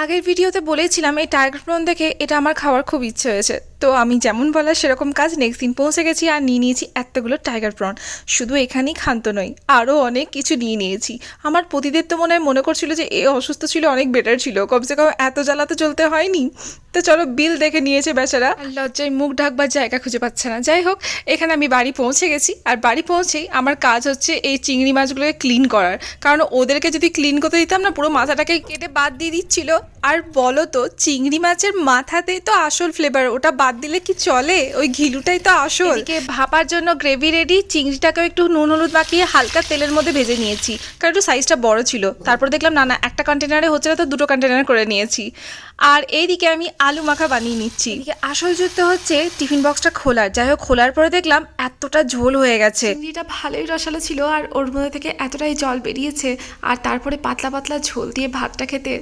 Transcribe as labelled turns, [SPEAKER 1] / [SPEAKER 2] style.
[SPEAKER 1] আগের ভিডিওতে বলেছিলাম এই টাইগার প্রন দেখে এটা আমার খাওয়ার খুব ইচ্ছে হয়েছে, তো আমি যেমন বলা সেরকম কাজ। নেক্সট দিন পৌঁছে গেছি আর নিয়ে নিয়েছি এতগুলো টাইগার প্রন। শুধু এখানেই ক্ষান্ত নই, আরও অনেক কিছু নিয়ে নিয়েছি। আমার পতিদেব তো মনে করছিল যে এ অসুস্থ ছিল, অনেক বেটার ছিল, কমসে কম এত জ্বালাতে চলতে হয়নি। তো চলো, বিল দেখে নিয়েছে বেচারা, আর লজ্জায় মুখ ঢাকবার জায়গা খুঁজে পাচ্ছে না। যাই হোক, এখানে আমি বাড়ি পৌঁছে গেছি, আর বাড়ি পৌঁছেই আমার কাজ হচ্ছে এই চিংড়ি মাছগুলোকে ক্লিন করার। কারণ ওদেরকে যদি ক্লিন করতে দিতাম না, পুরো মাথাটাকে কেটে বাদ দিয়ে দিচ্ছিল। আর বলো তো, চিংড়ি মাছের মাথাতেই তো আসল ফ্লেভার, ওটা বাদ দিলে কি চলে? ওই ঘিলুটাই তো আসল। এদিকে ভাপার জন্য গ্রেভি রেডি, চিংড়িটাকেও একটু নুন হলুদ মাখিয়ে হালকা তেলের মধ্যে ভেজে নিয়েছি, কারণ একটু সাইজটা বড় ছিল। তারপর দেখলাম না না, একটা কন্টেনারে হচ্ছে না, তো দুটো কন্টেনার করে নিয়েছি। আর এইদিকে আমি আলু মাখা বানিয়ে নিচ্ছি। এদিকে আসল যুদ্ধ হচ্ছে টিফিন বক্সটা খোলার। যাই হোক, খোলার পরে দেখলাম এতটা ঝোল হয়ে গেছে। চিংড়িটা ভালোই রসালো ছিল, আর ওর মধ্যে থেকে এতটাই জল বেরিয়েছে। আর তারপরে পাতলা পাতলা ঝোল দিয়ে ভাতটা খেতে